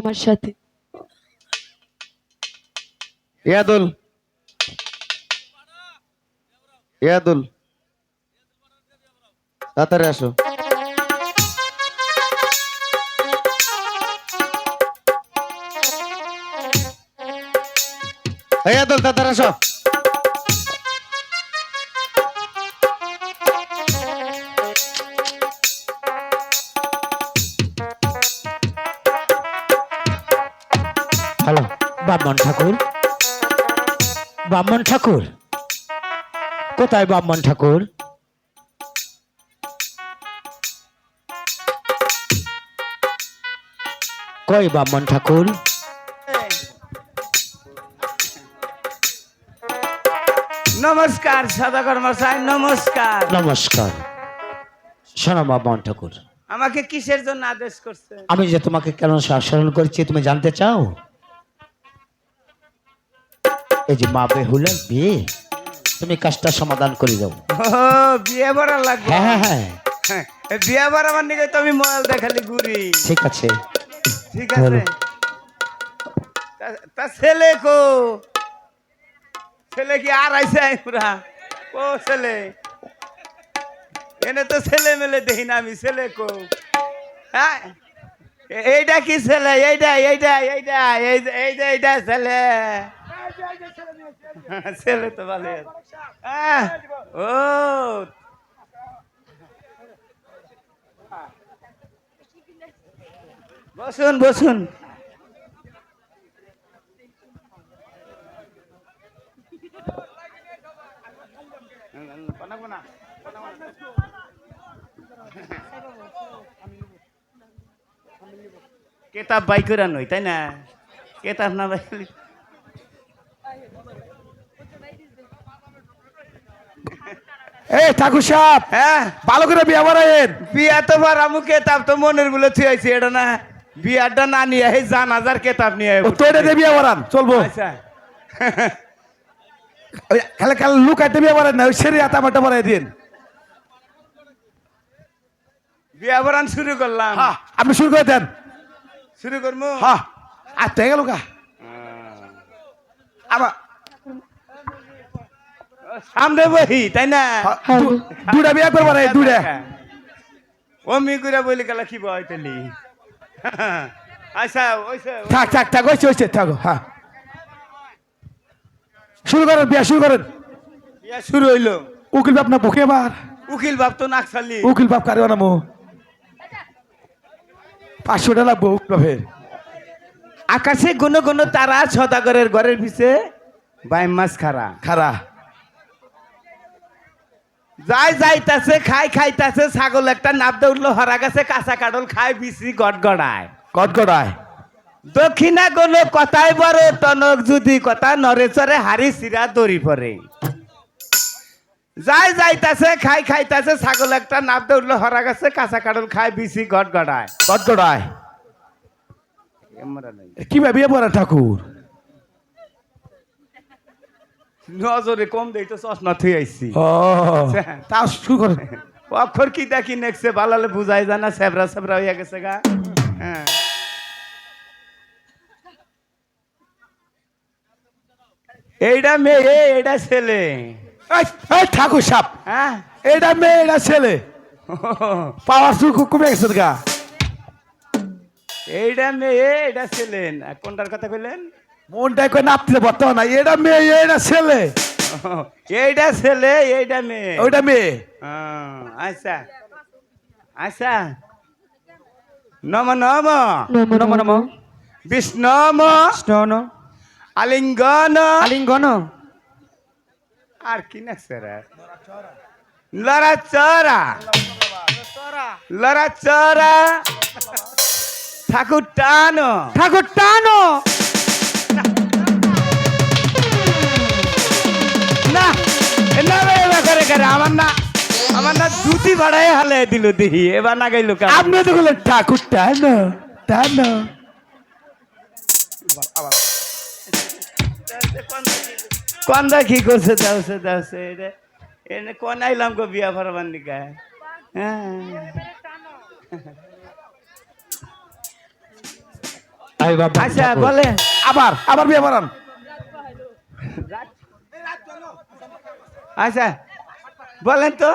আমার সাথে। ইয়াদুল, ইয়াদুল, তাড়াতাড়ি আসো। ইয়াদুল, তাড়াতাড়ি আসো। হ্যালো, ব্রাহ্মণ ঠাকুর, ব্রাহ্মণ ঠাকুর, কোথায় ব্রাহ্মণ ঠাকুর? কই ব্রাহ্মণ ঠাকুর? নমস্কার সদাগর মশাই, নমস্কার। নমস্কার। শোনো ব্রাহ্মণ ঠাকুর, আমাকে কিসের জন্য আদেশ করছে? আমি যে তোমাকে কেন শাসন করছি তুমি জানতে চাও? এই যে মা বেহুলার বিয়ে, তুমি কাজটা সমাধান করে দাও। ও, বিয়ে ভরা লাগবে। হ্যাঁ হ্যাঁ হ্যাঁ, বিয়ে ভরা আমার নিকে তো আমি মোবাইল দেখালি ঘুরি। ঠিক আছে। ঠিক আছে। বলো। তা ছেলে কো? ছেলে কি আর আইছে পুরা? ও ছেলে, এনে তো ছেলে মেলে দেখি না আমি। ছেলে কো? হ্যাঁ, এইটা কি ছেলে? এইটা এইটা এইটা এইটা এইটা ছেলে। ছেলে তো ভালো। ও, বসুন বসুন। কেতাব বাই করে নই, তাই না? কেতাব না বাই করলে এই ঠাকুর সাহেব, হ্যাঁ, ভালো করে বিয়ে বাড়াইন। বিয়া তো বারামু, কেতাব তো মনের বলে থুয়েছি। এটা না, বিয়াটা না নিয়ে এই জানাজার কেতাব নিয়ে তো এটা দিয়ে বিয়ে বাড়ান চলবো। আচ্ছা। ওই খালি খালি লুকাইতে বিয়ে বাড়ান না, ওই সেরে আতামাটা বাড়াই দিন। বিয়া বরান শুরু করলাম। হ্যাঁ, আপনি শুরু করে দেন। শুরু করবো। হ্যাঁ, আর তো গেল গা আমার সামনে বহি, তাই না? দুটা বিয়ে করবো না, দুটা। অমি করে বলি গেল কি বই তেলি। আচ্ছা ওইসে থাক থাক থাক, ওইছে ওইছে থাকো। হ্যাঁ, শুরু করেন, বিয়ে শুরু করেন। বিয়া শুরু হইলো। উকিল বাপ না বুকে আবার উকিল বাপ তো নাকশালি। উকিল বাপ কারে বানামো? 500 টাকা লাগবো উকিল বাপের। আকাশে গুনো গুনো তারা, সদাগরের ঘরের পিছে বাইম মাছ খারা। খারা যাই যাইতাছে, খাই খাইতাছে, ছাগল একটা নাব দৌড়লো হরা গাছে, কাঁচা কাটল খায়, বিচি গড়গড়ায়। কটকটায় দক্ষিণা গলো কথাই বড় টনক, যদি কথা নরে চরে হারি সিরা দড়ি পরে। যাই যাইতাছে, খাই খাইতাছে, ছাগল একটা নাব দৌড়লো হরা গাছে, কাঁচা কাটল খায়, বিচি গড়গড়ায়। কটকটায় কিভাবে বিয়ে পড়া ঠাকুর? নজরে কম দেই তো চশমা থুই আইছি। ও তাও শুরু করেন। অক্ষর কি দেখি নেকছে বালালে বুঝাই জানা, সেবরা সেবরা হইয়া গেছে গা। হ্যাঁ, এইটা মেয়ে, এইটা ছেলে। এই, এই ঠাকুর সাপ, হ্যাঁ, এটা মেয়ে এটা ছেলে, পাওয়ার শুরু কমে গেছে গা। এইটা মেয়ে, এইটা ছেলে। না, কোনটার কথা কইলেন? মনটাই কই নাপতে বর্তমান না, এটা মেয়ে এটা ছেলে। এইটা ছেলে, এইটা মেয়ে। ওইটা মেয়ে। আচ্ছা আচ্ছা, নম নম নম নম বিষ্ণম আলিঙ্গন আলিঙ্গন। আর কি নাচছে রে? লড়া চড়া, লড়া চড়া, ঠাকুর টানো, ঠাকুর টানো। না না এবার করে করে আমার না, আমার না দুটি ভাড়ায় হালে দিল দিহি, এবার না গাইল। আপনি তো বললেন ঠাকুর টানো টানো। কন্দা কি করছে? দাওছে দাওছে, এটা এনে কোন আইলাম গো বিয়া ভরবার নিকা। হ্যাঁ, আমি বাবা আচ্ছা বলে আবার আবার বিয়ে বানান। আচ্ছা বলেন তো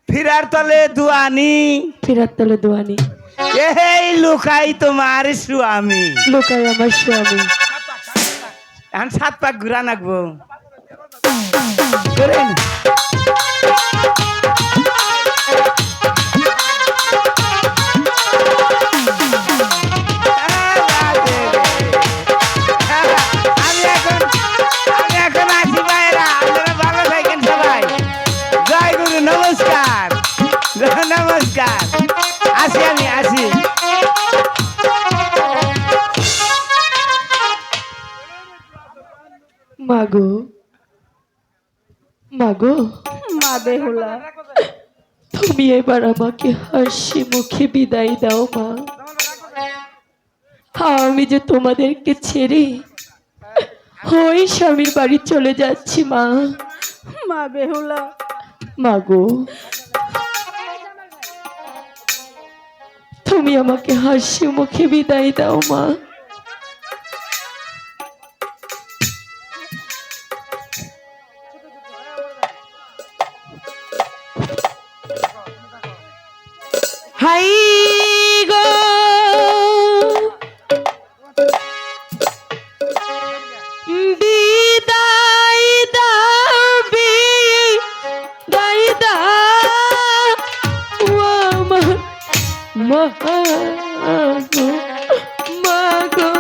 ফিরার তলে দুয়ানি ফেরার তলে দোয়ানি এই লুকাই তোমার স্বামী লোকাই আমার স্বামী। এখন 7 পাক ঘুরা নাকবো করেন আমি এখন আসি ভাইরা, আপনারা ভালো থাকেন সবাই। জয় গুরু, নমস্কার নমস্কার। আমি আসি। মাগো মাগো মা বেহুলা, তুমি এবার আমাকে হাসি মুখে বিদায় দাও মা। আমি যে তোমাদেরকে ছেড়ে ওই স্বামীর বাড়ি চলে যাচ্ছি মা। মা বেহুলা, মাগো তুমি আমাকে হাসি মুখে বিদায় দাও মা। হাই গো বিদায় দাও বিদায় দাও আমার মাগো মাগো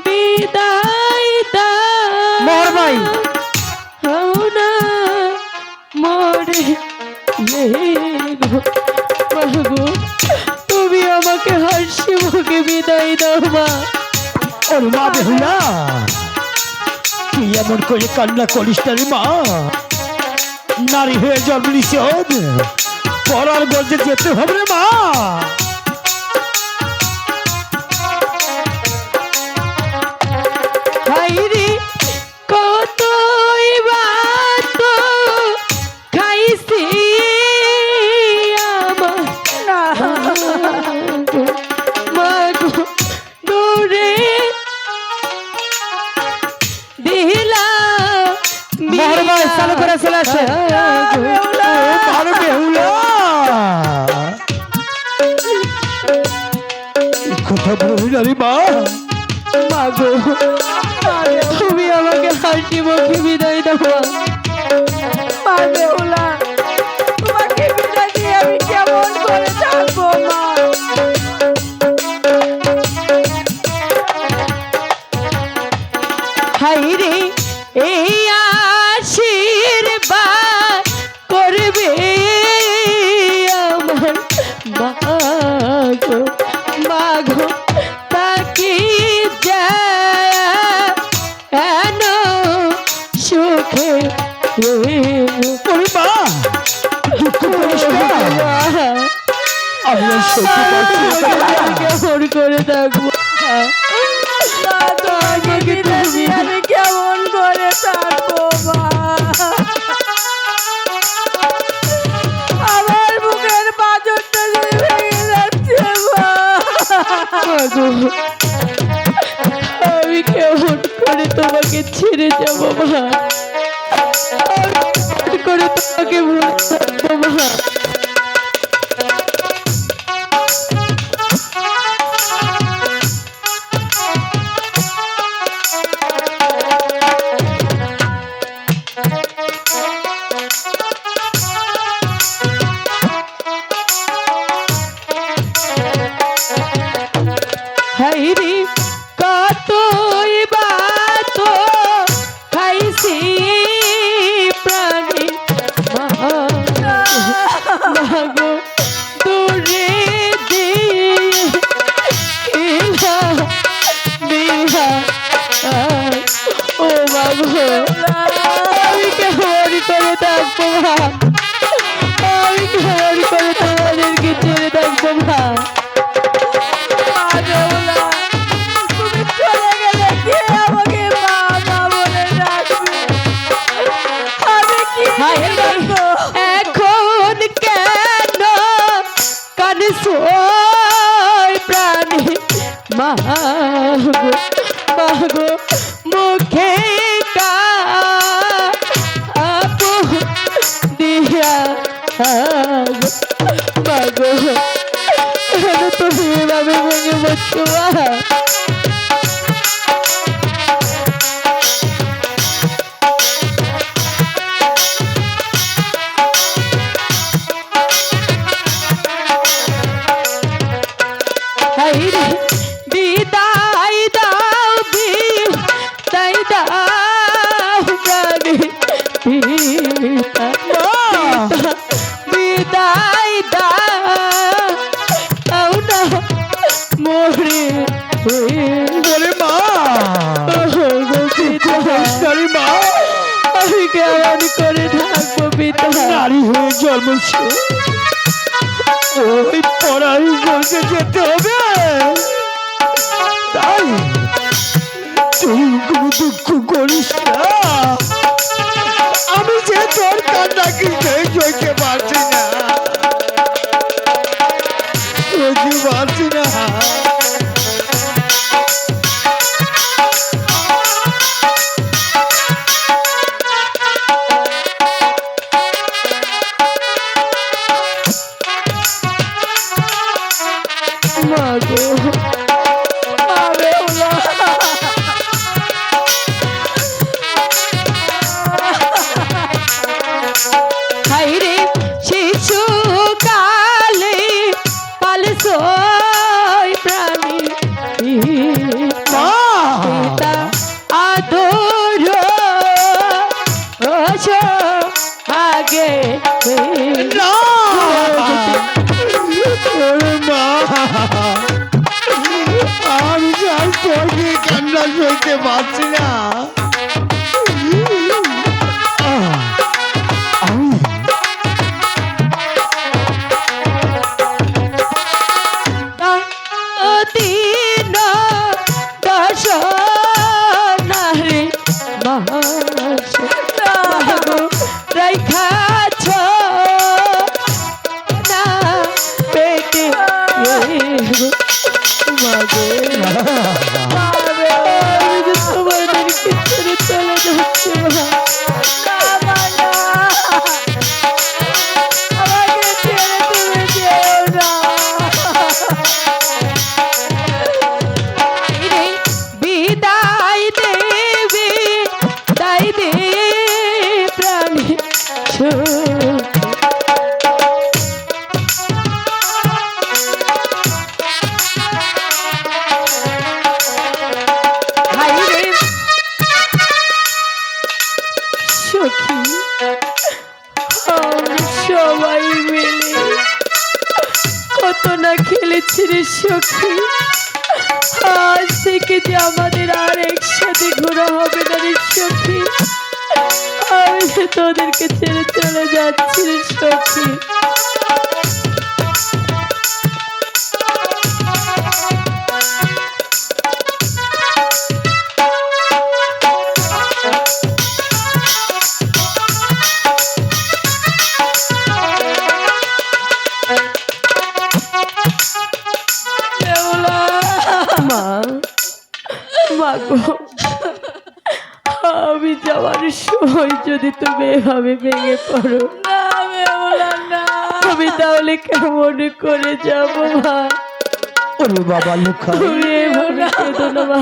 বিদায় দাও মোর ভাই হাও না মরে গো মাগো, তুমি আমাকে হাসি মুখে বিদায় দাও মা। ওর মা বেহুলা, তুই এমন করে কান্না করিস না রে মা। নারী হয়ে জন্ম নিছে, পরার গঞ্জে যেতে হবে রে মা। হাইরে কতই বাত খাইছি আমার মাগো দূরে দিলা মোহর ভাই চালু করে চলে আসে। মার বেহুলা, কথা বলি না রে মা। মাগো তুমি আমাকে হাসি মুখে বিদায় দাও মা বেহুলা। তোমাকে বিদায় দিয়ে আমি কেমন করে থাকবো মা। হাইরে এই আশীর্বাদ করবে আমার মাগো মাগো, তাকে যেন সুখে ওরে মা, দুঃখ করিস না। আমি আর সহ্য করছি না। কেমন করে থাকবো আমি কেমন করে থাকবো মা। আমার বুকের পাঁচরটা ভেঙে যাচ্ছে মা। আমি কেমন করে তোমাকে ছেড়ে যাবো মা, আমি কেমন করে তোমাকে ভুলে থাকবো মা। হাইরে কতই বাত খাইছি প্রাণী মাগো দূরে দিলা বিহা ও মাগো, আমি কেমন করে থাকবো মা। আমি কেমন করে তোমাদেরকে ছেড়ে থাকবো মা। এখন কেন কানছো প্রাণী মাগো মাগো মুখে আপু দিয়া মাগো কেন তুমি এভাবে ভেঙে বসছো মা? হাইরে বিদায় দাও বিদায় দাও প্রাণী পিতা বিদায় দাও না মোরে বলে মা মা আমি কেমন করে থাকবো পিতা? নারী হয়ে জন্মেছে, ওই পড়াই বলতে যেতে হবে, তাই তুই কোনো দুঃখ করিস না। আমি যে তোর কান্না কিছুই সইতে পারছি না, সইতে পারছি না। মাগো আরে ওলা হাইরে শিশু কালে পালসো প্রাণী পিতা আদর আগে না আমি আর তোকে কান্না সইতে পারছি না। দিন দশ নারী রেখাছ না পেটে মাগো তোমাদেরকে ছেড়ে চলে যাচ্ছে আমাকে ছেড়ে তুমি যেও না। বিদায় দেবে তাই দে প্রাণী সখী সবাই মিলে কত না খেলেছি রে সখী, আজ থেকে যে আমাদের আর একসাথে ঘোরা হবে না রে সখী। আমি যে তোদেরকে ছেড়ে চলে যাচ্ছি রে সখী। মা মাগো আমি যাওয়ার সময় যদি তুমি এভাবে ভেঙে পড়ো আমি তাহলে কেমন করে যাব মা? ওরে বাবা লুকা, তুমি এভাবে কেঁদো না মা।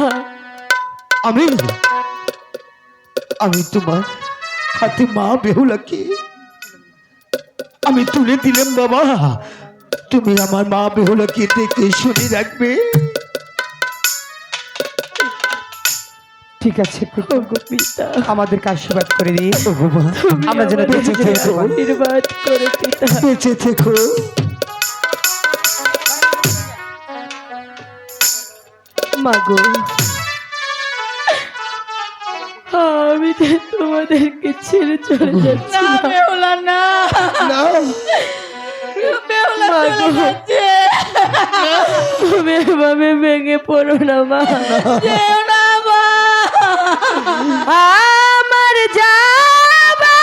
আমি তোমার হাতে মা বেহুলাকে আমি তুলে দিলাম বাবা। তুমি আমার মা বেহুলাকে দেখে শুনে রাখবে, ঠিক আছে? ওগো পিতা আমাদেরকে আশীর্বাদ করে দিই আমরা যেন আমাদের বেঁচে থেকো, আশীর্বাদ করে পিতা। বেঁচে থেকো। মাগো আমি যে তোমাদেরকে ছেড়ে চলে যাচ্ছি না মাগো তুমি এভাবে ভেঙে পড়ো না মা। আমার যাবা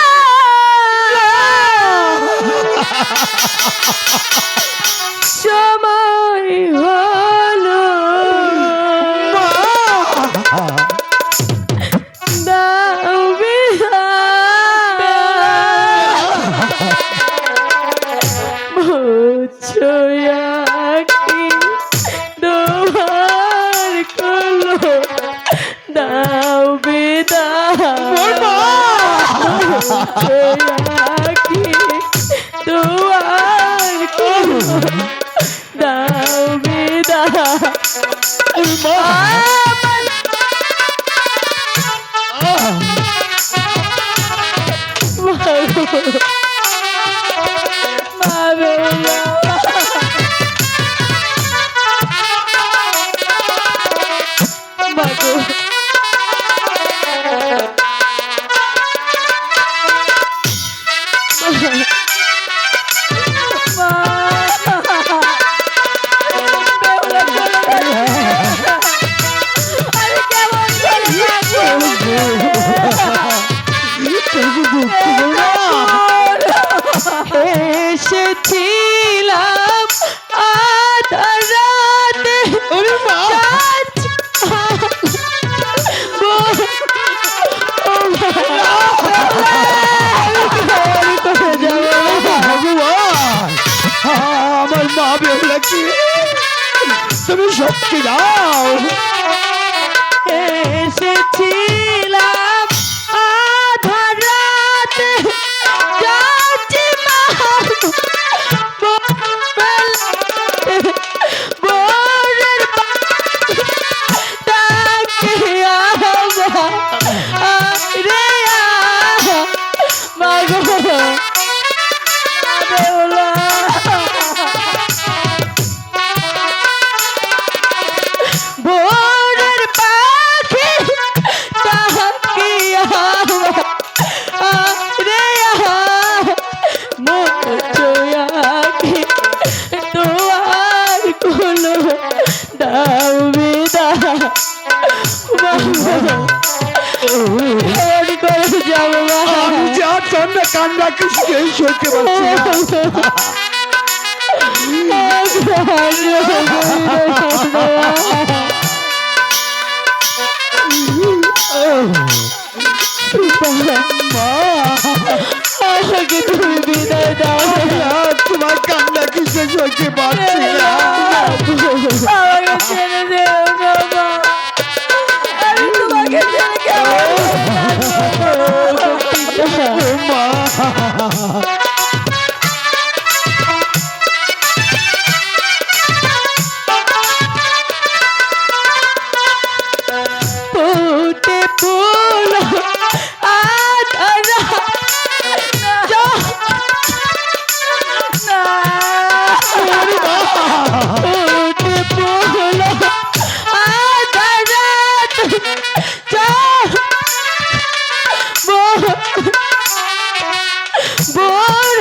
সময় হলো আখি দুয়ার খুলো দাও বিদায় এসেছিলাম আধা রাতে আমার মা বেহুলা কি তুমি সত্যি যাও এসেছিলাম আধা রাতে যাচ্ছি মা বোরের ডাকে রে মাগো বেহুলা ভোরের পাখি ডাকিয়া রে মোচয়াকে তোমার কোলো দাও বিদায় করে যাবো আমি যা ঠান্ডা কান্না কিছু সইতে পারছি না আমাকে তুমি বিদায় দাও তোমার কান্না কিছু সইতে পারছি না আমাকে ছেড়ে দেও না মা আমি তোমাকে ছেড়ে কেমন মা ফুটে ফুল আধারা ফুটে ফুল আধারা বোর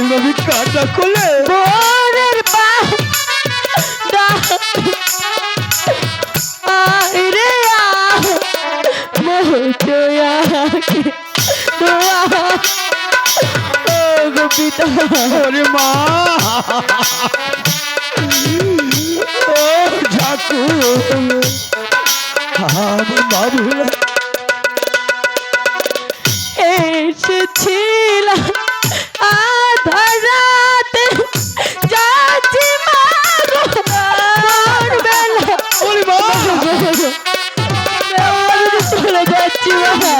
নবী কান্না করলে বোরের পা রে মোচয়াকে গোপিতা ওরে মা ও ঝাকু আমার মা বেহুলা এসেছিলাম আধা রাতে যাচ্ছি মা বেলা ওরে মা চলে যাচ্ছি মা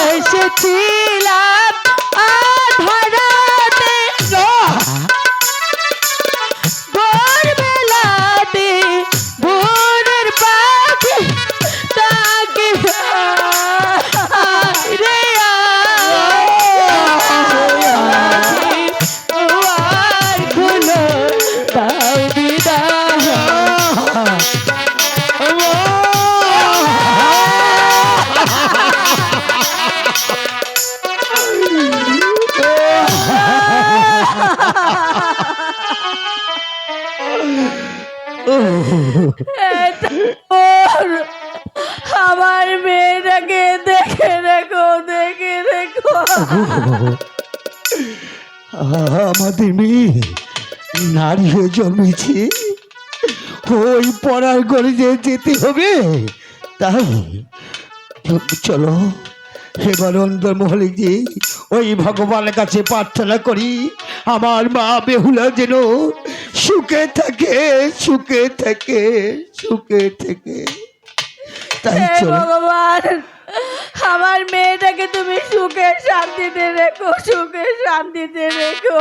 এসেছিলাম আধা রাতে ভোরবেলাতে ভোরের পাখি ডাকে রে দুয়ার খুলো দাও বিদায় আমার মেয়েটাকে দেখে রেখো আমাদের মেয়ে নারী হয়ে জন্মেছে ওই পড়ার ঘরে যে যেতে হবে তাই চলো এবার অন্দর মহলে গিয়ে ওই ভগবানের কাছে প্রার্থনা করি আমার মা বেহুলা যেন সুখে থাকে সুখে থাকে সুখে থেকে। তাই হে চলো ভগবান, আমার মেয়েটাকে তুমি সুখে শান্তিতে রেখো, সুখে শান্তিতে রেখো।